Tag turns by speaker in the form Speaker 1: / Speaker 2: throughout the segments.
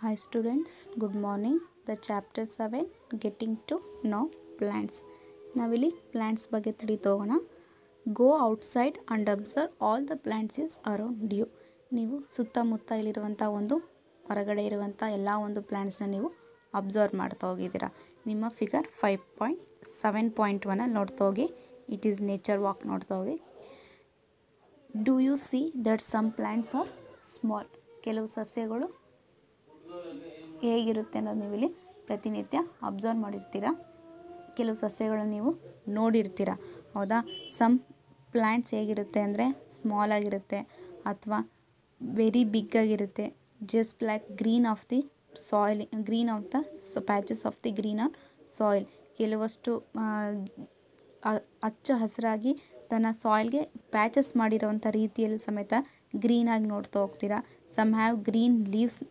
Speaker 1: Hi students, good morning. The chapter 7 getting to know plants. ನಾವಿಲ್ಲಿ plants ಬಗ್ಗೆ ತಿಳಿತೋಗೋಣ. Go outside and observe all the plants is around you. ನೀವು ಸುತ್ತಮುತ್ತ ಇಲ್ಲಿರುವಂಥ ಒಂದು ಹೊರಗಡೆ ಇರುವಂಥ ಎಲ್ಲ ಒಂದು ಪ್ಲಾಂಟ್ಸ್ನ ನೀವು ಅಬ್ಸರ್ವ್ ಮಾಡ್ತಾ ಹೋಗಿದ್ದೀರಾ. ನಿಮ್ಮ ಫಿಗರ್ 5.7.1 ನೋಡ್ತಾ ಹೋಗಿ. ಇಟ್ ಈಸ್ ನೇಚರ್ ವಾಕ್ ನೋಡ್ತಾ ಹೋಗಿ. Do you see that some plants are small. ಕೆಲವು ಸಸ್ಯಗಳು ಹೇಗಿರುತ್ತೆ ಅನ್ನೋದು ನೀವು ಇಲ್ಲಿ ಪ್ರತಿನಿತ್ಯ ಅಬ್ಸರ್ವ್ ಮಾಡಿರ್ತೀರ. ಕೆಲವು ಸಸ್ಯಗಳನ್ನು ನೀವು ನೋಡಿರ್ತೀರ, ಹೌದಾ. ಸಮ್ ಪ್ಲ್ಯಾಂಟ್ಸ್ ಹೇಗಿರುತ್ತೆ ಅಂದರೆ ಸ್ಮಾಲ್ ಆಗಿರುತ್ತೆ ಅಥವಾ ವೆರಿ ಬಿಗ್ ಆಗಿರುತ್ತೆ. Just like green of the soil, green of the patches of the green on soil. ಕೆಲವಷ್ಟು ಹಚ್ಚ ಹಸಿರಾಗಿ ತನ್ನ ಸಾಯಿಲ್ಗೆ ಪ್ಯಾಚಸ್ ಮಾಡಿರೋವಂಥ ರೀತಿಯಲ್ಲಿ ಸಮೇತ ಗ್ರೀನಾಗಿ ನೋಡ್ತಾ ಹೋಗ್ತೀರಾ. ಸಮ್ ಹ್ಯಾವ್ ಗ್ರೀನ್ ಲೀವ್ಸ್,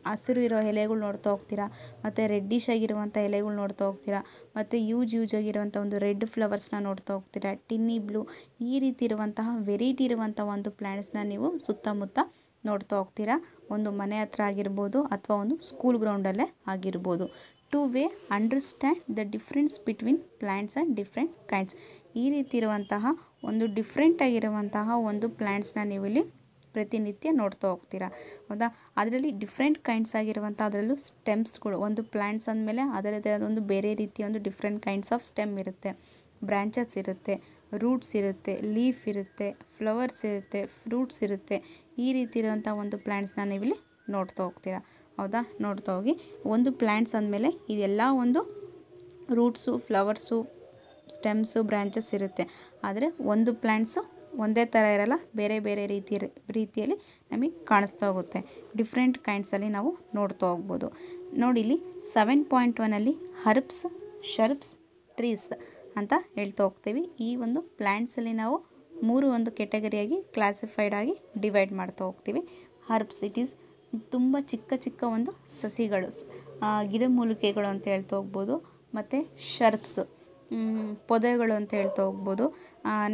Speaker 1: ಹಸಿರು ಇರೋ ಎಲೆಗಳು ನೋಡ್ತಾ ಹೋಗ್ತೀರಾ. ಮತ್ತು ರೆಡ್ಡಿಶ್ ಆಗಿರುವಂಥ ಎಲೆಗಳು ನೋಡ್ತಾ ಹೋಗ್ತೀರಾ. ಮತ್ತು ಯೂಜ್ ಆಗಿರುವಂಥ ಒಂದು ರೆಡ್ ಫ್ಲವರ್ಸ್ನ ನೋಡ್ತಾ ಹೋಗ್ತೀರಾ. ಟಿನ್ನಿ ಬ್ಲೂ, ಈ ರೀತಿ ಇರುವಂತಹ ವೆರೈಟಿ ಇರುವಂಥ ಒಂದು ಪ್ಲ್ಯಾಂಟ್ಸ್ನ ನೀವು ಸುತ್ತಮುತ್ತ ನೋಡ್ತಾ ಹೋಗ್ತೀರಾ. ಒಂದು ಮನೆ ಹತ್ರ ಆಗಿರ್ಬೋದು ಅಥವಾ ಒಂದು ಸ್ಕೂಲ್ ಗ್ರೌಂಡಲ್ಲೇ ಆಗಿರ್ಬೋದು. To way understand the difference between plants and different kinds. ಈ ರೀತಿ ಇರುವಂತಹ ಒಂದು ಡಿಫ್ರೆಂಟ್ ಆಗಿರುವಂತಹ ಒಂದು ಪ್ಲ್ಯಾಂಟ್ಸ್ನ ನೀವು ಇಲ್ಲಿ ಪ್ರತಿನಿತ್ಯ ನೋಡ್ತಾ ಹೋಗ್ತೀರಾ, ಹೌದಾ. ಅದರಲ್ಲಿ ಡಿಫ್ರೆಂಟ್ ಕೈಂಡ್ಸ್ ಆಗಿರುವಂಥ ಅದರಲ್ಲೂ ಸ್ಟೆಮ್ಸ್ಗಳು. ಒಂದು ಪ್ಲ್ಯಾಂಟ್ಸ್ ಅಂದಮೇಲೆ ಅದರದೇ ಆದೊಂದು ಬೇರೆ ರೀತಿಯ ಒಂದು ಡಿಫ್ರೆಂಟ್ ಕೈಂಡ್ಸ್ ಆಫ್ ಸ್ಟೆಮ್ ಇರುತ್ತೆ. ಬ್ರ್ಯಾಂಚಸ್ ಇರುತ್ತೆ, ರೂಟ್ಸ್ ಇರುತ್ತೆ, ಲೀಫ್ ಇರುತ್ತೆ, ಫ್ಲವರ್ಸ್ ಇರುತ್ತೆ, ಫ್ರೂಟ್ಸ್ ಇರುತ್ತೆ. ಈ ರೀತಿ ಇರುವಂಥ ಒಂದು ಪ್ಲ್ಯಾಂಟ್ಸ್ನ ನೀವಿಲ್ಲಿ ನೋಡ್ತಾ ಹೋಗ್ತೀರಾ, ಹೌದಾ. ನೋಡ್ತಾ ಹೋಗಿ. ಒಂದು ಪ್ಲ್ಯಾಂಟ್ಸ್ ಅಂದಮೇಲೆ ಇದೆಲ್ಲ ಒಂದು ರೂಟ್ಸು, ಫ್ಲವರ್ಸು, ಸ್ಟೆಮ್ಸು, ಬ್ರ್ಯಾಂಚಸ್ ಇರುತ್ತೆ. ಆದರೆ ಒಂದು ಪ್ಲ್ಯಾಂಟ್ಸು ಒಂದೇ ಥರ ಇರಲ್ಲ, ಬೇರೆ ಬೇರೆ ರೀತಿಯಲ್ಲಿ ನಮಗೆ ಕಾಣಿಸ್ತಾ ಹೋಗುತ್ತೆ. ಡಿಫ್ರೆಂಟ್ ಕೈಂಡ್ಸಲ್ಲಿ ನಾವು ನೋಡ್ತಾ ಹೋಗ್ಬೋದು. ನೋಡಿ ಇಲ್ಲಿ 7.1ಅಲ್ಲಿ ಹರ್ಬ್ಸ್, ಶರ್ಬ್ಸ್, ಟ್ರೀಸ್ ಅಂತ ಹೇಳ್ತಾ ಹೋಗ್ತೀವಿ. ಈ ಒಂದು ಪ್ಲ್ಯಾಂಟ್ಸಲ್ಲಿ ನಾವು ಮೂರು ಒಂದು ಕೆಟಗರಿಯಾಗಿ ಕ್ಲಾಸಿಫೈಡ್ ಆಗಿ ಡಿವೈಡ್ ಮಾಡ್ತಾ ಹೋಗ್ತೀವಿ. ಹರ್ಬ್ಸ್, ಇಟ್ ಈಸ್ ತುಂಬ ಚಿಕ್ಕ ಚಿಕ್ಕ ಒಂದು ಸಸಿಗಳು, ಗಿಡಮೂಲಿಕೆಗಳು ಅಂತ ಹೇಳ್ತಾ ಹೋಗ್ಬೋದು. ಮತ್ತು ಶರ್ಬ್ಸ್, ಪೊದೆಗಳು ಅಂತ ಹೇಳ್ತಾ ಹೋಗ್ಬೋದು.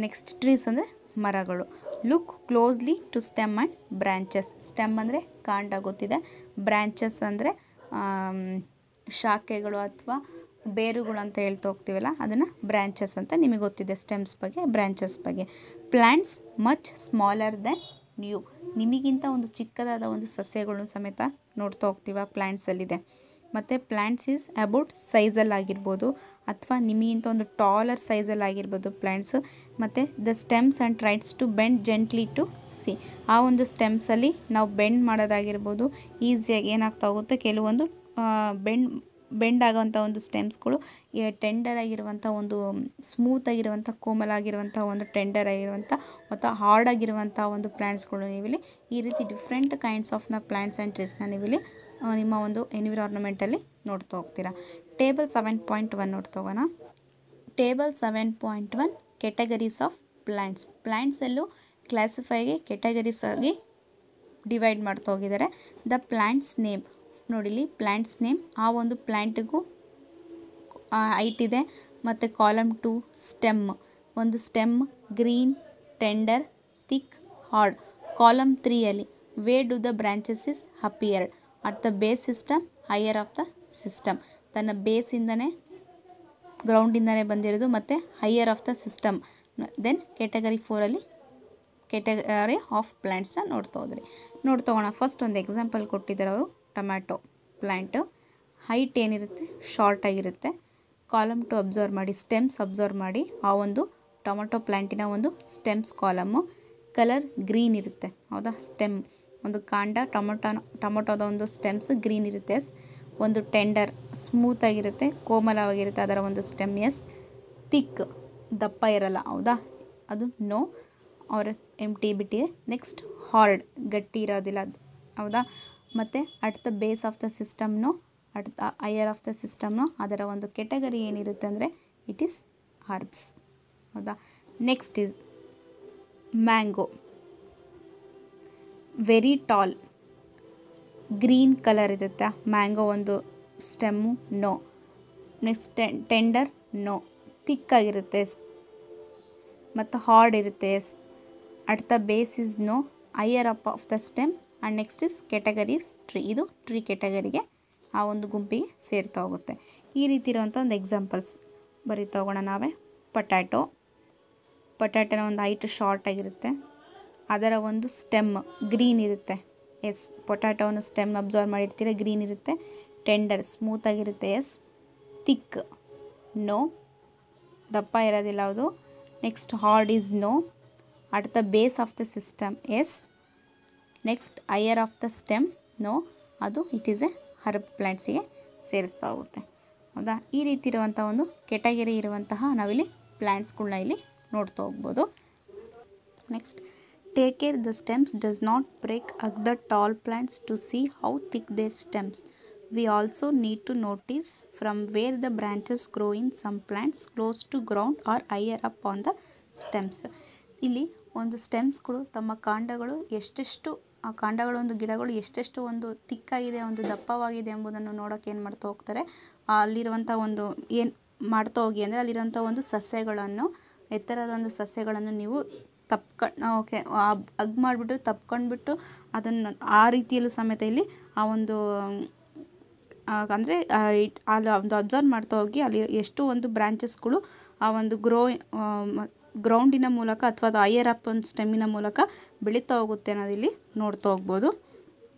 Speaker 1: ನೆಕ್ಸ್ಟ್ ಟ್ರೀಸ್ ಅಂದರೆ ಮರಗಳು. Look closely to stem and branches. Stem ಅಂದರೆ ಕಾಂಡ ಗೊತ್ತಿದೆ, ಬ್ರ್ಯಾಂಚಸ್ ಅಂದರೆ ಶಾಖೆಗಳು ಅಥವಾ ಬೇರುಗಳು ಅಂತ ಹೇಳ್ತಾ ಹೋಗ್ತೀವಲ್ಲ, ಅದನ್ನು ಬ್ರ್ಯಾಂಚಸ್ ಅಂತ ನಿಮಗೆ ಗೊತ್ತಿದೆ. ಸ್ಟೆಮ್ಸ್ ಬಗ್ಗೆ, ಬ್ರ್ಯಾಂಚಸ್ ಬಗ್ಗೆ. Plants much smaller than you. ನಿಮಗಿಂತ ಒಂದು ಚಿಕ್ಕದಾದ ಒಂದು ಸಸ್ಯಗಳನ್ನು ಸಮೇತ ನೋಡ್ತಾ ಹೋಗ್ತೀವ ಪ್ಲ್ಯಾಂಟ್ಸಲ್ಲಿದೆ. ಮತ್ತು ಪ್ಲ್ಯಾಂಟ್ಸ್ ಈಸ್ ಅಬೌಟ್ ಸೈಜಲ್ಲಿ ಆಗಿರ್ಬೋದು ಅಥವಾ ನಿಮಗಿಂತ ಒಂದು ಟಾಲರ್ ಸೈಜಲ್ಲಿ ಆಗಿರ್ಬೋದು ಪ್ಲ್ಯಾಂಟ್ಸು. ಮತ್ತು the stems and tries to bend gently to see. ಆ ಒಂದು ಸ್ಟೆಮ್ಸಲ್ಲಿ ನಾವು ಬೆಂಡ್ ಮಾಡೋದಾಗಿರ್ಬೋದು, ಈಸಿಯಾಗಿ ಏನಾಗ್ತಾ ಹೋಗುತ್ತೆ, ಕೆಲವೊಂದು ಬೆಂಡ್ ಆಗೋವಂಥ ಒಂದು ಸ್ಟೆಮ್ಸ್ಗಳು ಟೆಂಡರ್ ಆಗಿರುವಂಥ ಒಂದು ಸ್ಮೂತ್ ಆಗಿರುವಂಥ, ಕೋಮಲ್ ಆಗಿರುವಂಥ ಒಂದು ಟೆಂಡರ್ ಆಗಿರುವಂಥ ಮತ್ತು ಹಾರ್ಡ್ ಆಗಿರುವಂಥ ಒಂದು ಪ್ಲ್ಯಾಂಟ್ಸ್ಗಳು ನೀವಿಲ್ಲಿ ಈ ರೀತಿ ಡಿಫ್ರೆಂಟ್ ಕೈಂಡ್ಸ್ ಆಫ್ ನ ಪ್ಲ್ಯಾಂಟ್ಸ್ ಆ್ಯಂಡ್ ಟ್ರೀಸ್ನ ನೀವಿಲ್ಲಿ ನಿಮ್ಮ ಒಂದು ಎನ್ವಿರಾನ್ಮೆಂಟಲ್ಲಿ ನೋಡ್ತಾ ಹೋಗ್ತೀರಾ. ಟೇಬಲ್ 7.1 ನೋಡ್ತಾ ಹೋಗೋಣ. Table 7.1 categories of plants. ಪ್ಲ್ಯಾಂಟ್ಸಲ್ಲೂ ಕ್ಲಾಸಿಫೈಗೆ ಕೆಟಗರೀಸ್ ಆಗಿ ಡಿವೈಡ್ ಮಾಡ್ತಾ ಹೋಗಿದ್ದಾರೆ. ದ ಪ್ಲ್ಯಾಂಟ್ಸ್ ನೇಮ್ ನೋಡಿಲಿ. ಪ್ಲ್ಯಾಂಟ್ಸ್ ನೇಮ್, ಆ ಒಂದು ಪ್ಲ್ಯಾಂಟಿಗೂ ಹೈಟ್ ಇದೆ. ಮತ್ತು ಕಾಲಮ್ 2 ಸ್ಟೆಮ್. ಒಂದು stem green, tender, thick, hard. Column 3ಅಲ್ಲಿ where do the branches is appeared at the base system, higher of the system. ತನ್ನ ಬೇಸಿಂದನೇ, ಗ್ರೌಂಡಿಂದನೇ ಬಂದಿರೋದು ಮತ್ತು higher of the system. Then category 4ಅಲ್ಲಿ ಕೆಟಗರಿ ಆಫ್ ಪ್ಲ್ಯಾಂಟ್ಸ್ನ ನೋಡ್ತಾ ಹೋಗೋಣ. ಫಸ್ಟ್ ಒಂದು ಎಕ್ಸಾಂಪಲ್ ಕೊಟ್ಟಿದ್ದಾರೆ ಅವರು, ಟೊಮ್ಯಾಟೊ ಪ್ಲ್ಯಾಂಟು. ಹೈಟ್ ಏನಿರುತ್ತೆ, ಶಾರ್ಟ್ ಆಗಿರುತ್ತೆ. ಕಾಲಮ್ 2 ಅಬ್ಸರ್ವ್ ಮಾಡಿ, ಸ್ಟೆಮ್ಸ್ ಅಬ್ಸರ್ವ್ ಮಾಡಿ. ಆ ಒಂದು ಟೊಮೆಟೊ ಪ್ಲ್ಯಾಂಟಿನ ಒಂದು ಸ್ಟೆಮ್ಸ್ ಕಾಲಮ್ಮು. ಕಲರ್ ಗ್ರೀನ್ ಇರುತ್ತೆ, ಹೌದಾ. ಸ್ಟೆಮ್ ಒಂದು ಕಾಂಡ, ಟೊಮೊಟೊದ ಒಂದು ಸ್ಟೆಮ್ಸ್ ಗ್ರೀನ್ ಇರುತ್ತೆ. ಒಂದು ಟೆಂಡರ್, ಸ್ಮೂತಾಗಿರುತ್ತೆ, ಕೋಮಲವಾಗಿರುತ್ತೆ ಅದರ ಒಂದು ಸ್ಟೆಮ್. ಎಸ್. ಥಿಕ್, ದಪ್ಪ ಇರಲ್ಲ, ಹೌದಾ. ಅದು ನೋ, ಅವರ ಎಂಟಿ ಬಿಟ್ಟಿದೆ. ನೆಕ್ಸ್ಟ್ ಹಾರ್ಡ್, ಗಟ್ಟಿ ಇರೋದಿಲ್ಲ, ಹೌದಾ. ಮತ್ತು at the base of the ಸಿಸ್ಟಮ್ನು, at the higher of the ಸಿಸ್ಟಮ್ನು. ಅದರ ಒಂದು ಕೆಟಗರಿ ಏನಿರುತ್ತೆ ಅಂದರೆ ಇಟ್ ಈಸ್ ಹರ್ಬ್ಸ್, ಹೌದಾ. Next is mango. Very tall, green colour ಇರುತ್ತೆ ಮ್ಯಾಂಗೋ ಒಂದು stem. No. Next tender, no. ಥಿಕ್ಕಾಗಿರುತ್ತೆ ಮತ್ತು ಹಾರ್ಡ್ ಇರುತ್ತೆ. Yes. At the base is no, higher up of the stem, and next is categories tree. ಇದು tree ಕೆಟಗರಿಗೆ ಆ ಒಂದು ಗುಂಪಿಗೆ ಸೇರ್ತಾ ಹೋಗುತ್ತೆ. ಈ ರೀತಿ ಇರುವಂಥ ಒಂದು ಎಕ್ಸಾಂಪಲ್ಸ್ ಬರೀತಾ ಹೋಗೋಣ ನಾವೇ. ಪೊಟ್ಯಾಟೋನ ಒಂದು ಹೈಟ್ ಶಾರ್ಟ್ ಆಗಿರುತ್ತೆ, ಅದರ ಒಂದು ಸ್ಟೆಮ್ ಗ್ರೀನ್ ಇರುತ್ತೆ. ಎಸ್, ಪೊಟ್ಯಾಟೋನ ಸ್ಟೆಮ್ ಅಬ್ಸರ್ವ್ ಮಾಡಿರ್ತೀರ, ಗ್ರೀನ್ ಇರುತ್ತೆ. ಟೆಂಡರ್ ಸ್ಮೂತಾಗಿರುತ್ತೆ. ಎಸ್. ಥಿಕ್ ನೋ, ದಪ್ಪ ಇರೋದಿಲ್ಲ ಅದು. Next hard is no. At the base of the system, yes. Next higher of the stem, no, ಅದು ಇಟ್ ಈಸ್ ಎ ಹರ್ಬ್ ಪ್ಲ್ಯಾಂಟ್ಸಿಗೆ ಸೇರಿಸ್ತಾ ಹೋಗುತ್ತೆ. ಹೌದಾ? ಈ ರೀತಿ ಇರುವಂಥ ಒಂದು ಕೆಟಗರಿ ಇರುವಂತಹ ನಾವಿಲ್ಲಿ ಪ್ಲ್ಯಾಂಟ್ಸ್ಗಳನ್ನ ಇಲ್ಲಿ ನೋಡ್ತಾ ಹೋಗ್ಬೋದು. Next, take care the stems does not break look the tall plants to see how thick their stems. We also need to notice from where the branches grow in some plants close to ground or higher up on the stems. ಇಲ್ಲಿ ಒಂದು ಸ್ಟೆಮ್ಸ್ಗಳು ತಮ್ಮ ಕಾಂಡಗಳು ಎಷ್ಟೆಷ್ಟು, ಆ ಕಾಂಡಗಳ ಒಂದು ಗಿಡಗಳು ಎಷ್ಟೆಷ್ಟು ಒಂದು ತಿಕ್ಕಾಗಿದೆ, ಒಂದು ದಪ್ಪವಾಗಿದೆ ಎಂಬುದನ್ನು ನೋಡೋಕೆ ಏನು ಮಾಡ್ತಾ ಹೋಗ್ತಾರೆ, ಅಲ್ಲಿರುವಂಥ ಒಂದು ಏನು ಮಾಡ್ತಾ ಹೋಗಿ ಅಂದರೆ ಅಲ್ಲಿರುವಂಥ ಒಂದು ಸಸ್ಯಗಳನ್ನು, ಎತ್ತರದ ಒಂದು ಸಸ್ಯಗಳನ್ನು ನೀವು ಓಕೆ ಅಗ್ ಮಾಡಿಬಿಟ್ಟು ತಪ್ಕೊಂಡ್ಬಿಟ್ಟು ಅದನ್ನು ಆ ರೀತಿಯಲ್ಲೂ ಸಮೇತ ಇಲ್ಲಿ ಆ ಒಂದು ಅಂದರೆ ಅಲ್ಲಿ ಒಂದು ಅಬ್ಸರ್ವ್ ಮಾಡ್ತಾ ಹೋಗಿ ಅಲ್ಲಿ ಎಷ್ಟು ಒಂದು ಬ್ರಾಂಚಸ್ಗಳು ಆ ಒಂದು ಗ್ರೌಂಡಿನ ಮೂಲಕ ಅಥವಾ ಅದು ಹೈಯರ್ ಅಪ್ ಒಂದು ಸ್ಟೆಮ್ಮಿನ ಮೂಲಕ ಬೆಳೀತಾ ಹೋಗುತ್ತೆ ಅನ್ನೋದಿಲ್ಲಿ ನೋಡ್ತಾ ಹೋಗ್ಬೋದು.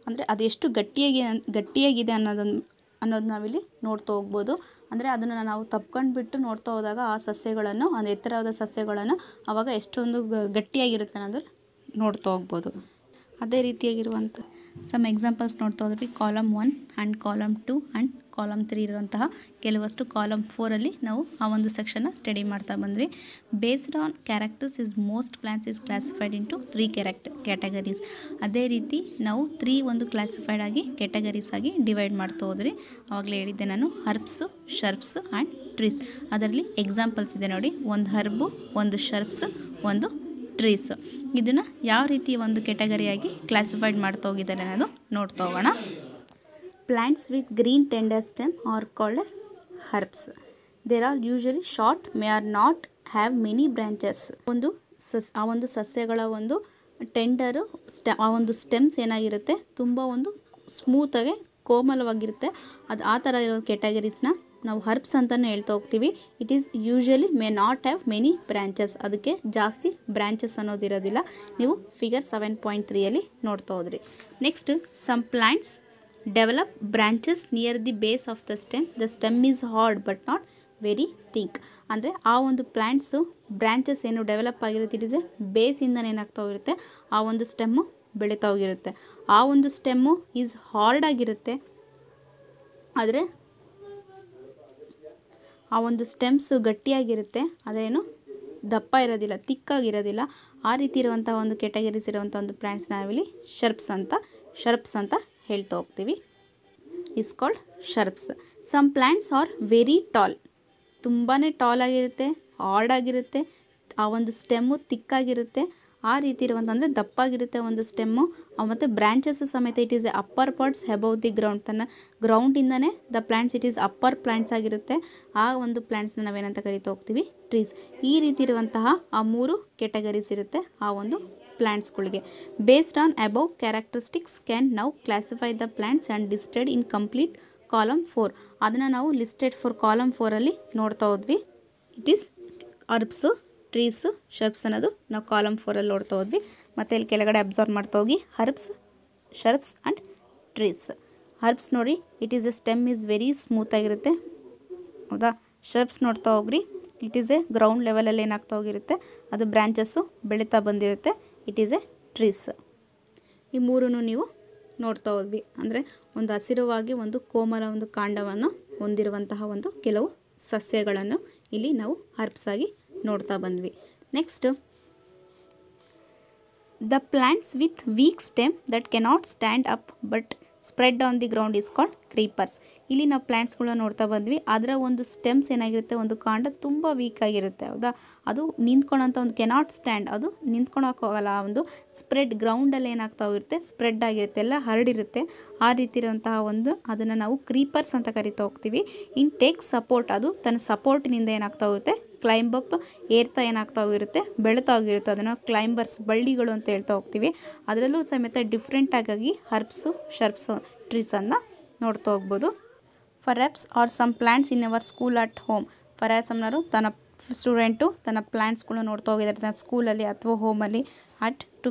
Speaker 1: ಅಂದರೆ ಅದು ಎಷ್ಟು ಗಟ್ಟಿಯಾಗಿದೆ ಅನ್ನೋದು ನಾವಿಲ್ಲಿ ನೋಡ್ತಾ ಹೋಗ್ಬೋದು. ಅಂದರೆ ಅದನ್ನು ನಾವು ತಪ್ಕೊಂಡ್ಬಿಟ್ಟು ನೋಡ್ತಾ ಹೋದಾಗ ಆ ಸಸ್ಯಗಳನ್ನು, ಒಂದು ಎತ್ತರವಾದ ಸಸ್ಯಗಳನ್ನು ಆವಾಗ ಎಷ್ಟೊಂದು ಗಟ್ಟಿಯಾಗಿರುತ್ತೆ ಅನ್ನೋದು ನೋಡ್ತಾ ಹೋಗ್ಬೋದು. ಅದೇ ರೀತಿಯಾಗಿರುವಂಥ ಸಮ್ ಎಕ್ಸಾಂಪಲ್ಸ್ ನೋಡ್ತಾ ಹೋದ್ವಿ. Column 1 and column 2 and column 3 ಇರುವಂತಹ ಕೆಲವಷ್ಟು ಕಾಲಮ್ 4ಅಲ್ಲಿ ನಾವು ಆ ಒಂದು ಸೆಕ್ಷನ್ನ ಸ್ಟಡಿ ಮಾಡ್ತಾ ಬಂದ್ವಿ. Based on characters is most plants is classified into 3 categories. ಅದೇ ರೀತಿ ನಾವು 3 ಒಂದು ಕ್ಲಾಸಿಫೈಡ್ ಆಗಿ ಕ್ಯಾಟಗರೀಸ್ ಆಗಿ ಡಿವೈಡ್ ಮಾಡ್ತಾ ಹೋದ್ರಿ. ಆವಾಗಲೇ ಹೇಳಿದ್ದೆ ನಾನು, ಹರ್ಬ್ಸು, ಶರ್ಬ್ಸ್ ಆ್ಯಂಡ್ ಟ್ರೀಸ್. ಅದರಲ್ಲಿ ಎಕ್ಸಾಂಪಲ್ಸ್ ಇದೆ ನೋಡಿ, ಒಂದು ಹರ್ಬು, ಒಂದು ಶರ್ಬ್ಸ್, ಒಂದು ಟ್ರೀಸ್. ಇದನ್ನು ಯಾವ ರೀತಿ ಒಂದು ಕೆಟಗರಿಯಾಗಿ ಕ್ಲಾಸಿಫೈಡ್ ಮಾಡ್ತಾ ಹೋಗಿದ್ದಾರೆ ಅನ್ನೋದು ನೋಡ್ತಾ ಹೋಗೋಣ. Plants with green tender stem are called as herbs. There are usually short, may are not have many branches. ಆ ಒಂದು ಸಸ್ಯಗಳ ಒಂದು ಟೆಂಡರು ಆ ಒಂದು ಸ್ಟೆಮ್ಸ್ ಏನಾಗಿರುತ್ತೆ, ತುಂಬ ಒಂದು ಸ್ಮೂತಾಗಿ ಕೋಮಲವಾಗಿರುತ್ತೆ. ಅದು ಆ ಥರ ಇರೋ ಕೆಟಗರೀಸ್ನ ನಾವು ಹರ್ಬ್ಸ್ ಅಂತಲೇ ಹೇಳ್ತಾ ಹೋಗ್ತೀವಿ. It is usually may not have many branches. ಅದಕ್ಕೆ ಜಾಸ್ತಿ ಬ್ರ್ಯಾಂಚಸ್ ಅನ್ನೋದಿರೋದಿಲ್ಲ. ನೀವು ಫಿಗರ್ 7.3ಯಲ್ಲಿ ನೋಡ್ತಾ ಹೋದ್ರಿ. Next, some plants develop branches near the base of the stem. The stem is hard but not very thick. ಅಂದರೆ ಆ ಒಂದು ಪ್ಲ್ಯಾಂಟ್ಸು ಬ್ರ್ಯಾಂಚಸ್ ಏನು ಡೆವಲಪ್ ಆಗಿರುತ್ತೆ, ಇಟ್ ಇಸ್ ಎ ಬೇಸಿಂದನೇ ಏನಾಗ್ತಾ ಹೋಗಿರುತ್ತೆ, ಆ ಒಂದು ಸ್ಟೆಮ್ಮು ಬೆಳೀತಾ ಹೋಗಿರುತ್ತೆ. ಆ ಒಂದು ಸ್ಟೆಮ್ಮು ಈಸ್ ಹಾರ್ಡ್ ಆಗಿರುತ್ತೆ, ಆದರೆ ಆ ಒಂದು ಸ್ಟೆಮ್ಸು ಗಟ್ಟಿಯಾಗಿರುತ್ತೆ, ಅದೇನು ದಪ್ಪ ಇರೋದಿಲ್ಲ, ತಿಕ್ಕಾಗಿರೋದಿಲ್ಲ. ಆ ರೀತಿ ಇರುವಂಥ ಒಂದು ಕೆಟಗರೀಸ್ ಇರುವಂಥ ಒಂದು ಪ್ಲ್ಯಾಂಟ್ಸ್ ನಾವಿಲ್ಲಿ ಶರ್ಬ್ಸ್ ಅಂತ ಹೇಳ್ತಾ ಹೋಗ್ತೀವಿ. Is called shrubs. Some plants are very tall. ತುಂಬಾ ಟಾಲ್ ಆಗಿರುತ್ತೆ, ಹಾರ್ಡ್ ಆಗಿರುತ್ತೆ, ಆ ಒಂದು ಸ್ಟೆಮ್ಮು ತಿಕ್ಕಾಗಿರುತ್ತೆ. ಆ ರೀತಿ ಇರುವಂಥ ಅಂದರೆ ದಪ್ಪಾಗಿರುತ್ತೆ ಒಂದು ಸ್ಟೆಮ್ಮು. ಮತ್ತು ಬ್ರ್ಯಾಂಚಸ್ಸು ಸಮೇತ it is a upper parts above the ground. ತನ್ನ ಗ್ರೌಂಡಿಂದನೇ the plants it is upper plants ಆಗಿರುತ್ತೆ. ಆ ಒಂದು ಪ್ಲ್ಯಾಂಟ್ಸ್ನ ನಾವೇನಂತ ಕರಿತಾ ಹೋಗ್ತೀವಿ, ಟ್ರೀಸ್. ಈ ರೀತಿ ಇರುವಂತಹ ಆ 3 ಕೆಟಗರೀಸ್ ಇರುತ್ತೆ ಆ ಒಂದು ಪ್ಲ್ಯಾಂಟ್ಸ್ಗಳಿಗೆ. Based on above characteristics can ನಾವು classify the plants and listed in complete column 4. ಅದನ್ನು ನಾವು ಲಿಸ್ಟೆಡ್ ಫಾರ್ ಕಾಲಮ್ 4ಅಲ್ಲಿ ನೋಡ್ತಾ ಹೋದ್ವಿ. It is herbs, trees, shrubs ಅನ್ನೋದು ನಾವು ಕಾಲಮ್ 4ಅಲ್ಲಿ ನೋಡ್ತಾ ಹೋದ್ವಿ. ಮತ್ತು ಇಲ್ಲಿ ಕೆಳಗಡೆ ಅಬ್ಸರ್ವ್ ಮಾಡ್ತಾ ಹೋಗಿ, herbs, shrubs and trees. Herbs ನೋಡಿ, it is a stem is very ಸ್ಮೂತಾಗಿರುತ್ತೆ. ಹೌದಾ? ಶರ್ಬ್ಸ್ ನೋಡ್ತಾ ಹೋಗ್ರಿ, ಇಟ್ ಈಸ್ ಎ ಗ್ರೌಂಡ್ ಲೆವೆಲಲ್ಲಿ ಏನಾಗ್ತಾ ಹೋಗಿರುತ್ತೆ, ಅದು ಬ್ರ್ಯಾಂಚಸ್ಸು ಬೆಳೀತಾ ಬಂದಿರುತ್ತೆ. It is A trees. ಈ 3 ನೀವು ನೋಡ್ತಾ ಹೋದ್ವಿ. ಅಂದರೆ ಒಂದು ಹಸಿರುವಾಗಿ ಒಂದು ಕೋಮಲ ಒಂದು ಕಾಂಡವನ್ನು ಹೊಂದಿರುವಂತಹ ಒಂದು ಕೆಲವು ಸಸ್ಯಗಳನ್ನು ಇಲ್ಲಿ ನಾವು ಹರ್ಬ್ಸ್ ಆಗಿ ನೋಡ್ತಾ ಬಂದ್ವಿ. Next, the plants with weak stem that cannot stand up but spread on the ground is called creepers. ಇಲ್ಲಿ ನಾವು ಪ್ಲ್ಯಾಂಟ್ಸ್ಗಳನ್ನ ನೋಡ್ತಾ ಬಂದ್ವಿ. ಅದರ ಒಂದು ಸ್ಟೆಮ್ಸ್ ಏನಾಗಿರುತ್ತೆ, ಒಂದು ಕಾಂಡ ತುಂಬ ವೀಕ್ ಆಗಿರುತ್ತೆ. ಹೌದಾ? ಅದು ನಿಂತ್ಕೊಳ್ಳೋಂಥ ಒಂದು ಕೆನಾಟ್ ಸ್ಟ್ಯಾಂಡ್, ಅದು ನಿಂತ್ಕೊಳಕ್ಕೆ ಹೋಗಲ್ಲ. ಆ ಒಂದು ಸ್ಪ್ರೆಡ್ ಗ್ರೌಂಡಲ್ಲಿ ಏನಾಗ್ತಾ ಹೋಗಿರುತ್ತೆ, ಸ್ಪ್ರೆಡ್ ಆಗಿರುತ್ತೆ, ಎಲ್ಲ ಹರಡಿರುತ್ತೆ. ಆ ರೀತಿ ಇರುವಂತಹ ಒಂದು ಅದನ್ನು ನಾವು ಕ್ರೀಪರ್ಸ್ ಅಂತ ಕರಿತಾ ಹೋಗ್ತೀವಿ. ಇನ್ ಟೇಕ್ ಸಪೋರ್ಟ್, ಅದು ತನ್ನ ಸಪೋರ್ಟಿನಿಂದ ಏನಾಗ್ತಾ ಹೋಗುತ್ತೆ, ಕ್ಲೈಂಬ್ ಅಪ್ ಏರ್ತಾ ಏನಾಗ್ತಾ ಹೋಗಿರುತ್ತೆ, ಬೆಳೀತಾ ಹೋಗಿರುತ್ತೆ. ಅದನ್ನು ಕ್ಲೈಂಬರ್ಸ್, ಬಳ್ಳಿಗಳು ಅಂತ ಹೇಳ್ತಾ ಹೋಗ್ತೀವಿ. ಅದರಲ್ಲೂ ಸಮೇತ ಡಿಫ್ರೆಂಟಾಗಿ ಹರ್ಬ್ಸು, ಶರ್ಬ್ಸು ಟ್ರೀಸನ್ನು ನೋಡ್ತಾ ಹೋಗ್ಬೋದು. Perhaps are some plants in our school at home. Perhaps ಅನ್ನೋರು ತನ್ನ ಸ್ಟೂಡೆಂಟು ತನ್ನ ಪ್ಲ್ಯಾಂಟ್ಸ್ಗಳನ್ನ ನೋಡ್ತಾ ಹೋಗಿದ್ದಾರೆ ತನ್ನ ಸ್ಕೂಲಲ್ಲಿ ಅಥವಾ ಹೋಮಲ್ಲಿ. At to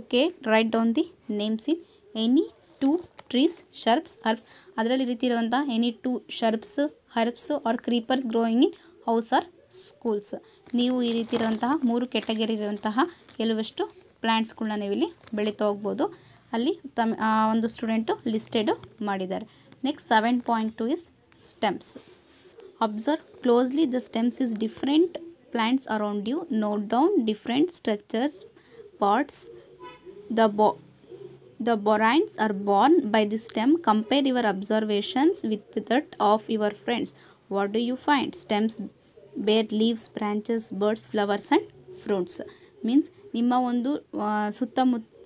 Speaker 1: write down the names in any 2 trees, shrubs, herbs. ಅದರಲ್ಲಿ ರೀತಿ ಇರುವಂಥ any 2 shrubs, herbs or creepers growing in house or schools. ನೀವು ಈ ರೀತಿ ಇರುವಂತಹ 3 ಕೆಟಗರಿ ಇರುವಂತಹ ಕೆಲವಷ್ಟು ಪ್ಲ್ಯಾಂಟ್ಸ್ಗಳನ್ನ ನೀವು ಇಲ್ಲಿ ಬೆಳೀತಾ ಹೋಗ್ಬೋದು. ಅಲ್ಲಿ ಒಂದು ಸ್ಟೂಡೆಂಟು ಲಿಸ್ಟೆಡು ಮಾಡಿದ್ದಾರೆ. Next 7.2 is stems. Observe closely the stems is different plants around you. Note down different structures, parts. The borines are born by the stem. Compare your observations with that of your friends. What do you find? Stems bear leaves, branches, buds, flowers and fruits. Means ನಿಮ್ಮ ಒಂದು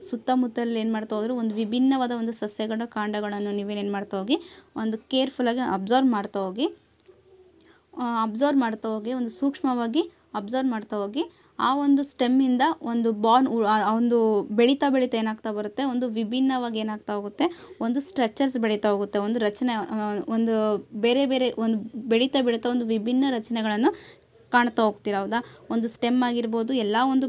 Speaker 1: ಸುತ್ತಮುತ್ತಲು ಏನು ಮಾಡ್ತಾ ಹೋದ್ರೆ ಒಂದು ವಿಭಿನ್ನವಾದ ಒಂದು ಸಸ್ಯಗಳ ಕಾಂಡಗಳನ್ನು ನೀವೇನು ಮಾಡ್ತಾ ಹೋಗಿ ಒಂದು ಕೇರ್ಫುಲ್ಲಾಗಿ ಅಬ್ಸರ್ವ್ ಮಾಡ್ತಾ ಹೋಗಿ ಒಂದು ಸೂಕ್ಷ್ಮವಾಗಿ ಅಬ್ಸರ್ವ್ ಮಾಡ್ತಾ ಹೋಗಿ ಆ ಒಂದು ಸ್ಟೆಮ್ಮಿಂದ ಒಂದು ಒಂದು ಬೆಳೀತಾ ಏನಾಗ್ತಾ ಬರುತ್ತೆ, ಒಂದು ವಿಭಿನ್ನವಾಗಿ ಏನಾಗ್ತಾ ಹೋಗುತ್ತೆ, ಒಂದು ಸ್ಟ್ರಕ್ಚರ್ಸ್ ಬೆಳೀತಾ ಹೋಗುತ್ತೆ, ಒಂದು ರಚನೆ, ಒಂದು ಬೇರೆ ಒಂದು ಬೆಳೀತಾ ಒಂದು ವಿಭಿನ್ನ ರಚನೆಗಳನ್ನು ಕಾಣ್ತಾ ಹೋಗ್ತೀರ. ಹೌದಾ? ಒಂದು ಸ್ಟೆಮ್ ಆಗಿರ್ಬೋದು, ಎಲ್ಲ ಒಂದು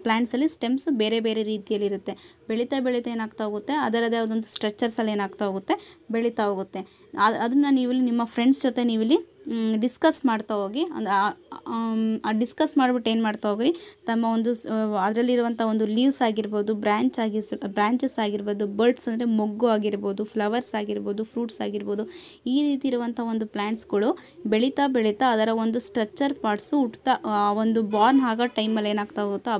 Speaker 1: ಪ್ಲ್ಯಾಂಟ್ಸಲ್ಲಿ ಸ್ಟೆಮ್ಸ್ ಬೇರೆ ರೀತಿಯಲ್ಲಿರುತ್ತೆ. ಬೆಳೀತಾ ಏನಾಗ್ತಾ ಹೋಗುತ್ತೆ, ಅದರದೇ ಆದಂಥ ಸ್ಟ್ರಕ್ಚರ್ಸಲ್ಲಿ ಏನಾಗ್ತಾ ಹೋಗುತ್ತೆ, ಬೆಳೀತಾ ಹೋಗುತ್ತೆ. ಅದನ್ನು ನೀವಿಲ್ಲಿ ನಿಮ್ಮ ಫ್ರೆಂಡ್ಸ್ ಜೊತೆ ನೀವಿಲ್ಲಿ ಡಿಸ್ಕಸ್ ಮಾಡ್ತಾ ಹೋಗಿ ಡಿಸ್ಕಸ್ ಮಾಡಿಬಿಟ್ಟು ಏನು ಮಾಡ್ತಾ ಹೋಗ್ರಿ, ತಮ್ಮ ಒಂದು ಅದರಲ್ಲಿರುವಂಥ ಒಂದು ಲೀವ್ಸ್ ಆಗಿರ್ಬೋದು, ಬ್ರ್ಯಾಂಚಸ್ ಆಗಿರ್ಬೋದು, ಬರ್ಡ್ಸ್ ಅಂದರೆ ಮೊಗ್ಗು ಆಗಿರ್ಬೋದು, ಫ್ಲವರ್ಸ್ ಆಗಿರ್ಬೋದು, ಫ್ರೂಟ್ಸ್ ಆಗಿರ್ಬೋದು, ಈ ರೀತಿ ಇರುವಂಥ ಒಂದು ಪ್ಲ್ಯಾಂಟ್ಸ್ಗಳು ಬೆಳೀತಾ ಅದರ ಒಂದು ಸ್ಟ್ರಕ್ಚರ್ ಪಾರ್ಟ್ಸು ಹುಟ್ತಾ ಒಂದು ಬಾರ್ನ್ ಆಗೋ ಟೈಮಲ್ಲಿ ಏನಾಗ್ತಾ ಹೋಗುತ್ತೋ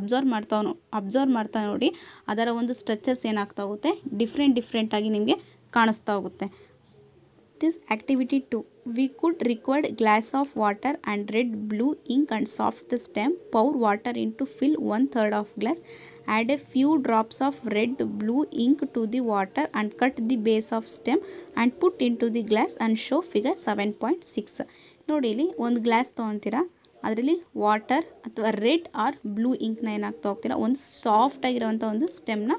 Speaker 1: ಅಬ್ಸರ್ವ್ ಮಾಡ್ತಾ ನೋಡಿ ಅದರ ಒಂದು ಸ್ಟ್ರಕ್ಚರ್ಸ್ ಏನಾಗ್ತಾ ಹೋಗುತ್ತೆ, ಡಿಫ್ರೆಂಟಾಗಿ ನಿಮಗೆ ಕಾಣಿಸ್ತಾ ಹೋಗುತ್ತೆ. This activity 2. We could record glass of water and red blue ink and soft the stem. Pour water into fill 1/3 of glass. Add a few drops of red blue ink to the water and cut the base of stem and put into the glass and show figure 7.6. ನೋಡಿ ಇಲ್ಲಿ ಒಂದು glass ತೊಗೊಳ್ತೀರಾ, ಅದರಲ್ಲಿ water ಅಥವಾ red R blue ಇಂಕ್ನ ಏನಾಗ್ತಾ ಹೋಗ್ತೀರಾ, ಒಂದು soft ಆಗಿರೋವಂಥ ಒಂದು ಸ್ಟೆಮ್ನ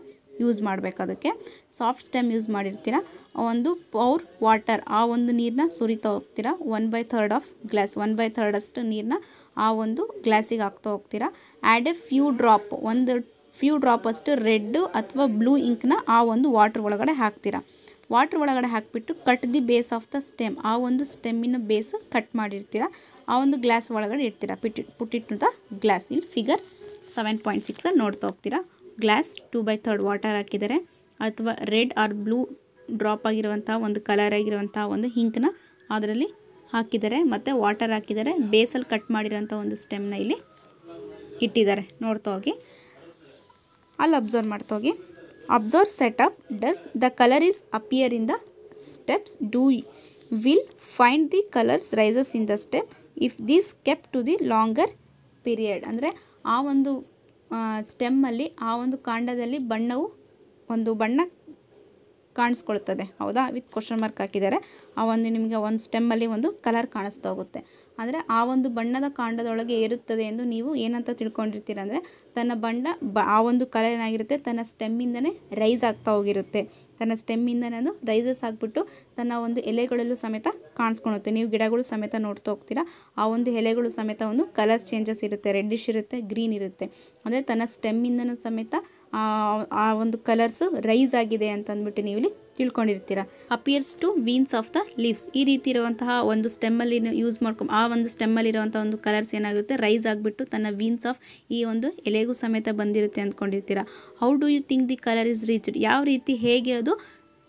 Speaker 1: use ಮಾಡಬೇಕು. ಅದಕ್ಕೆ ಸಾಫ್ಟ್ ಸ್ಟೆಮ್ ಯೂಸ್ ಮಾಡಿರ್ತೀರಾ. ಒಂದು ಪೌರ್ ವಾಟರ್, ಆ ಒಂದು ನೀರನ್ನ ಸುರಿತಾ ಹೋಗ್ತೀರಾ. 1/3 ಆಫ್ ಗ್ಲಾಸ್, 1/3 ಅಷ್ಟು ನೀರನ್ನ ಆ ಒಂದು ಗ್ಲಾಸಿಗೆ ಹಾಕ್ತಾ ಹೋಗ್ತೀರಾ. ಆ್ಯಡ್ ಎ ಫ್ಯೂ ಡ್ರಾಪ್ ಅಷ್ಟು ರೆಡ್ ಅಥವಾ ಬ್ಲೂ ಇಂಕ್ನ ಆ ಒಂದು ವಾಟ್ರ್ ಒಳಗಡೆ ಹಾಕ್ತೀರಾ. ವಾಟ್ರ್ ಒಳಗಡೆ ಹಾಕಿಬಿಟ್ಟು cut the base of the stem, ಆ ಒಂದು ಸ್ಟೆಮ್ಮಿನ ಬೇಸ್ ಕಟ್ ಮಾಡಿರ್ತೀರ. ಆ ಒಂದು ಗ್ಲಾಸ್ ಒಳಗಡೆ ಇಡ್ತೀರಾ. ಪುಟ್ಟಿಟ್ಟು ದ ಗ್ಲಾಸ್. ಇಲ್ಲಿ ಫಿಗರ್ 7.6 ನೋಡ್ತಾ ಹೋಗ್ತೀರಾ. ಗ್ಲಾಸ್ 2/3 ವಾಟರ್ ಹಾಕಿದ್ದಾರೆ, ಅಥವಾ ರೆಡ್ ಆರ್ ಬ್ಲೂ ಡ್ರಾಪ್ ಆಗಿರುವಂಥ ಒಂದು ಕಲರ್ ಆಗಿರುವಂಥ ಒಂದು ಇಂಕ್ನ ಅದರಲ್ಲಿ ಹಾಕಿದ್ದಾರೆ, ಮತ್ತು ವಾಟರ್ ಹಾಕಿದ್ದಾರೆ. ಬೇಸಲ್ಲಿ ಕಟ್ ಮಾಡಿರೋಂಥ ಒಂದು ಸ್ಟೆಮ್ನ ಇಲ್ಲಿ ಇಟ್ಟಿದ್ದಾರೆ. ನೋಡ್ತಾ ಹೋಗಿ ಅಲ್ಲಿ ಅಬ್ಸರ್ವ್ ಮಾಡ್ತಾ ಹೋಗಿ. Observe setup. Does the colour is appear in the steps? Will find the colours rises in the step if this kept to the longer period. ಅಂದರೆ ಆ ಒಂದು ಸ್ಟೆಮ್ಮಲ್ಲಿ, ಆ ಒಂದು ಕಾಂಡದಲ್ಲಿ ಒಂದು ಬಣ್ಣ ಕಾಣಿಸ್ಕೊಳ್ತದೆ. ಹೌದಾ? ವಿತ್ ಕ್ವಶನ್ ಮಾರ್ಕ್ ಹಾಕಿದ್ದಾರೆ. ಆ ಒಂದು ನಿಮಗೆ ಒಂದು ಸ್ಟೆಮ್ಮಲ್ಲಿ ಒಂದು ಕಲರ್ ಕಾಣಿಸ್ತಾ ಹೋಗುತ್ತೆ. ಅಂದರೆ ಆ ಒಂದು ಬಣ್ಣದ ಕಾಂಡದೊಳಗೆ ಇರುತ್ತದೆ ಎಂದು ನೀವು ಏನಂತ ತಿಳ್ಕೊಂಡಿರ್ತೀರ ಅಂದರೆ, ತನ್ನ ಆ ಒಂದು ಕಲರ್ ಏನಾಗಿರುತ್ತೆ, ತನ್ನ ಸ್ಟೆಮ್ಮಿಂದನೇ ರೈಸ್ ಆಗ್ತಾ ಹೋಗಿರುತ್ತೆ. ತನ್ನ ಸ್ಟೆಮ್ಮಿಂದನೇ ಅದು ರೈಸಸ್ ಆಗಿಬಿಟ್ಟು ತನ್ನ ಒಂದು ಎಲೆಗಳಲ್ಲೂ ಸಮೇತ ಕಾಣಿಸ್ಕೊಳುತ್ತೆ. ನೀವು ಗಿಡಗಳು ಸಮೇತ ನೋಡ್ತಾ ಹೋಗ್ತೀರಾ, ಆ ಒಂದು ಎಲೆಗಳು ಸಮೇತ ಒಂದು ಕಲರ್ಸ್ ಚೇಂಜಸ್ ಇರುತ್ತೆ. ರೆಡ್ಡಿಶ್ ಇರುತ್ತೆ, ಗ್ರೀನ್ ಇರುತ್ತೆ. ಅಂದರೆ ತನ್ನ ಸ್ಟೆಮ್ಮಿಂದನೂ ಸಮೇತ ಆ ಒಂದು ಕಲರ್ಸು ರೈಸ್ ಆಗಿದೆ ಅಂತಂದ್ಬಿಟ್ಟು ನೀವು ಇಲ್ಲಿ ತಿಳ್ಕೊಂಡಿರ್ತೀರ. Appears to veins of the leaves. ಈ ರೀತಿ ಇರುವಂತಹ ಒಂದು ಸ್ಟೆಮ್ಮಲ್ಲಿ ಯೂಸ್ ಮಾಡ್ಕೊಂಡು ಆ ಒಂದು ಸ್ಟೆಮ್ಮಲ್ಲಿರುವಂಥ ಒಂದು ಕಲರ್ಸ್ ಏನಾಗುತ್ತೆ, ರೈಸ್ ಆಗಿಬಿಟ್ಟು ತನ್ನ ವೀನ್ಸ್ ಆಫ್ ಈ ಒಂದು ಎಲೆಗೂ ಸಮೇತ ಬಂದಿರುತ್ತೆ ಅಂದ್ಕೊಂಡಿರ್ತೀರ. How do you think the colour is reached? ಯಾವ ರೀತಿ, ಹೇಗೆ ಅದು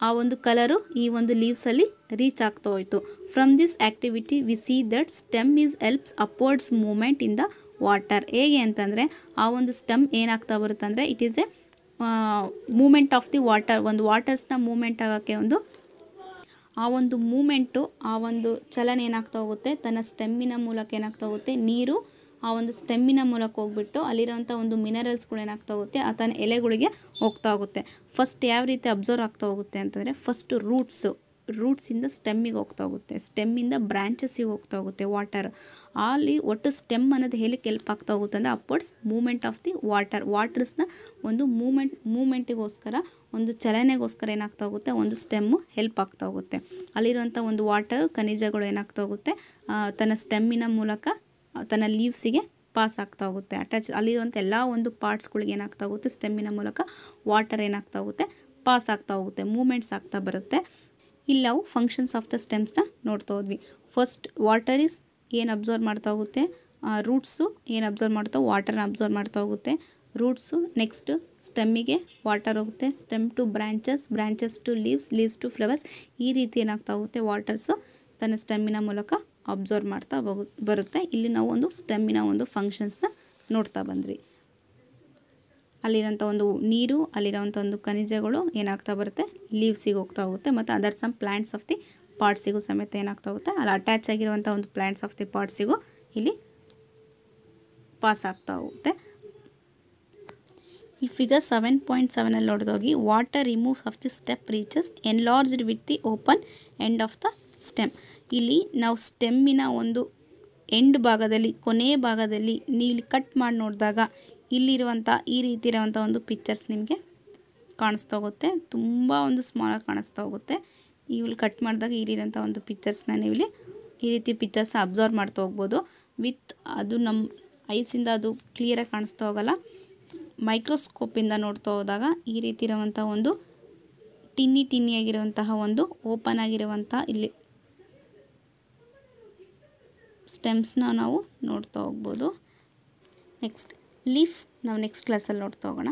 Speaker 1: ಆ ಒಂದು ಕಲರು ಈ ಒಂದು ಲೀವ್ಸಲ್ಲಿ ರೀಚ್ ಆಗ್ತಾ ಹೋಯಿತು. From this activity we see that stem is helps upwards movement in the water. ಹೇಗೆ ಅಂತಂದರೆ, ಆ ಒಂದು ಸ್ಟೆಮ್ ಏನಾಗ್ತಾ ಬರುತ್ತೆ ಅಂದರೆ, it is a movement of the water. ಒಂದು ವಾಟರ್ಸ್ನ ಮೂಮೆಂಟ್ ಆಗೋಕ್ಕೆ ಆ ಒಂದು ಮೂಮೆಂಟು, ಆ ಒಂದು ಚಲನೆ ಏನಾಗ್ತಾ ಹೋಗುತ್ತೆ, ತನ್ನ ಸ್ಟೆಮ್ಮಿನ ಮೂಲಕ ಏನಾಗ್ತಾ ಹೋಗುತ್ತೆ, ನೀರು ಆ ಒಂದು ಸ್ಟೆಮ್ಮಿನ ಮೂಲಕ ಹೋಗ್ಬಿಟ್ಟು ಅಲ್ಲಿರೋಂಥ ಒಂದು ಮಿನರಲ್ಸ್ಗಳು ಏನಾಗ್ತಾ ಹೋಗುತ್ತೆ, ಆ ತನ್ನ ಎಲೆಗಳಿಗೆ ಹೋಗ್ತಾ ಹೋಗುತ್ತೆ. ಫಸ್ಟ್ ಯಾವ ರೀತಿ ಅಬ್ಸರ್ವ್ ಆಗ್ತಾ ಹೋಗುತ್ತೆ ಅಂತಂದರೆ, ಫಸ್ಟ್ ರೂಟ್ಸಿಂದ ಸ್ಟೆಮ್ಮಿಗೆ ಹೋಗ್ತಾ ಹೋಗುತ್ತೆ, ಸ್ಟೆಮ್ಮಿಂದ ಬ್ರ್ಯಾಂಚಸ್ಸಿಗೆ ಹೋಗ್ತಾ ಹೋಗುತ್ತೆ ವಾಟರ್. ಅಲ್ಲಿ ಒಟ್ಟು ಸ್ಟೆಮ್ ಅನ್ನೋದು ಹೇಳಕ್ಕೆ ಹೆಲ್ಪ್ ಆಗ್ತಾ ಹೋಗುತ್ತೆ ಅಂದರೆ ಅಪ್ವರ್ಡ್ಸ್ ಮೂಮೆಂಟ್ ಆಫ್ ದಿ ವಾಟರ್ಸ್ನ ಒಂದು ಮೂಮೆಂಟಿಗೋಸ್ಕರ, ಒಂದು ಚಲನೆಗೋಸ್ಕರ ಏನಾಗ್ತಾ ಹೋಗುತ್ತೆ, ಒಂದು ಸ್ಟೆಮ್ಮು ಹೆಲ್ಪ್ ಆಗ್ತಾ ಹೋಗುತ್ತೆ. ಅಲ್ಲಿರುವಂಥ ಒಂದು ವಾಟರ್ ಖನಿಜಗಳು ಏನಾಗ್ತಾ ಹೋಗುತ್ತೆ, ತನ್ನ ಸ್ಟೆಮ್ಮಿನ ಮೂಲಕ ತನ್ನ ಲೀವ್ಸಿಗೆ ಪಾಸ್ ಆಗ್ತಾ ಹೋಗುತ್ತೆ. ಅಲ್ಲಿರುವಂಥ ಎಲ್ಲ ಒಂದು ಪಾರ್ಟ್ಸ್ಗಳಿಗೆ ಏನಾಗ್ತಾ ಹೋಗುತ್ತೆ, ಸ್ಟೆಮ್ಮಿನ ಮೂಲಕ ವಾಟರ್ ಏನಾಗ್ತಾ ಹೋಗುತ್ತೆ, ಪಾಸ್ ಆಗ್ತಾ ಹೋಗುತ್ತೆ, ಮೂಮೆಂಟ್ಸ್ ಆಗ್ತಾ ಬರುತ್ತೆ. ಇಲ್ಲಿ ನಾವು ಫಂಕ್ಷನ್ಸ್ ಆಫ್ ದ ಸ್ಟೆಮ್ಸ್ನ ನೋಡ್ತಾ ಹೋದ್ವಿ. ಫಸ್ಟ್ ವಾಟರ್ ಏನು ಅಬ್ಸರ್ವ್ ಮಾಡ್ತಾ ಹೋಗುತ್ತೆ, ರೂಟ್ಸು ಏನು ಅಬ್ಸರ್ವ್ ಮಾಡ್ತಾವೆ, ವಾಟರ್ನ ಅಬ್ಸರ್ವ್ ಮಾಡ್ತಾ ಹೋಗುತ್ತೆ. ರೂಟ್ಸು ನೆಕ್ಸ್ಟ್ ಸ್ಟೆಮ್ಮಿಗೆ ವಾಟರ್ ಹೋಗುತ್ತೆ, stem to branches to leaves to flowers. ಈ ರೀತಿ ಏನಾಗ್ತಾ ಹೋಗುತ್ತೆ, ವಾಟರ್ಸು ತನ್ನ ಸ್ಟೆಮ್ಮಿನ ಮೂಲಕ ಅಬ್ಸರ್ವ್ ಮಾಡ್ತಾ ಬರುತ್ತೆ. ಇಲ್ಲಿ ನಾವು ಒಂದು ಸ್ಟೆಮ್ಮಿನ ಒಂದು ಫಂಕ್ಷನ್ಸ್ನ ನೋಡ್ತಾ ಬಂದ್ರಿ. ಅಲ್ಲಿರೋಂಥ ಒಂದು ನೀರು, ಅಲ್ಲಿರೋಂಥ ಒಂದು ಖನಿಜಗಳು ಏನಾಗ್ತಾ ಬರುತ್ತೆ, ಲೀವ್ಸಿಗೆ ಹೋಗ್ತಾ ಹೋಗುತ್ತೆ. ಮತ್ತು other some plants of the ಪಾರ್ಟ್ಸಿಗೂ ಸಮೇತ ಏನಾಗ್ತಾ ಹೋಗುತ್ತೆ, ಅಲ್ಲಿ ಅಟ್ಯಾಚ್ ಆಗಿರುವಂಥ ಒಂದು ಪ್ಲ್ಯಾಂಟ್ಸ್ ಆಫ್ ದಿ ಪಾರ್ಟ್ಸಿಗೂ ಇಲ್ಲಿ ಪಾಸ್ ಆಗ್ತಾ ಹೋಗುತ್ತೆ. ಈ ಫಿಗರ್ 7.7 ನೋಡಿದೋಗಿ water remove of the step reaches enlarged with the open end of the stem. ಇಲ್ಲಿ ನಾವು ಸ್ಟೆಮ್ಮಿನ ಒಂದು ಎಂಡ್ ಭಾಗದಲ್ಲಿ, ಕೊನೆಯ ಭಾಗದಲ್ಲಿ ನೀವು ಇಲ್ಲಿ ಕಟ್ ಮಾಡಿ ನೋಡಿದಾಗ ಇಲ್ಲಿರುವಂಥ ಈ ರೀತಿ ಇರುವಂಥ ಒಂದು ಪಿಕ್ಚರ್ಸ್ ನಿಮಗೆ ಕಾಣಿಸ್ತಾ ಹೋಗುತ್ತೆ. ತುಂಬ ಒಂದು ಸ್ಮಾಲಾಗಿ ಕಾಣಿಸ್ತಾ ಹೋಗುತ್ತೆ. ಇಲ್ಲಿ ಕಟ್ ಮಾಡಿದಾಗ ಇಲ್ಲಿರೋಂಥ ಒಂದು ಪಿಕ್ಚರ್ಸ್ನ ನೀವು ಇಲ್ಲಿ ಈ ರೀತಿ ಪಿಕ್ಚರ್ಸ್ನ ಅಬ್ಸರ್ವ್ ಮಾಡ್ತಾ ಹೋಗ್ಬೋದು. ವಿತ್ ಅದು ನಮ್ಮ ಐಸಿಂದ ಅದು ಕ್ಲಿಯರಾಗಿ ಕಾಣಿಸ್ತಾ ಹೋಗಲ್ಲ. ಮೈಕ್ರೋಸ್ಕೋಪಿಂದ ನೋಡ್ತಾ ಹೋದಾಗ ಈ ರೀತಿ ಇರುವಂಥ ಒಂದು ಟಿನ್ನಿಯಾಗಿರುವಂತಹ ಒಂದು ಓಪನ್ ಆಗಿರುವಂಥ ಇಲ್ಲಿ ಸ್ಟೆಮ್ಸ್ನ ನಾವು ನೋಡ್ತಾ ಹೋಗ್ಬೋದು. ನೆಕ್ಸ್ಟ್ ಲೀಫ್ ನಾವು ನೆಕ್ಸ್ಟ್ ಕ್ಲಾಸಲ್ಲಿ ನೋಡ್ತಾ ಹೋಗೋಣ.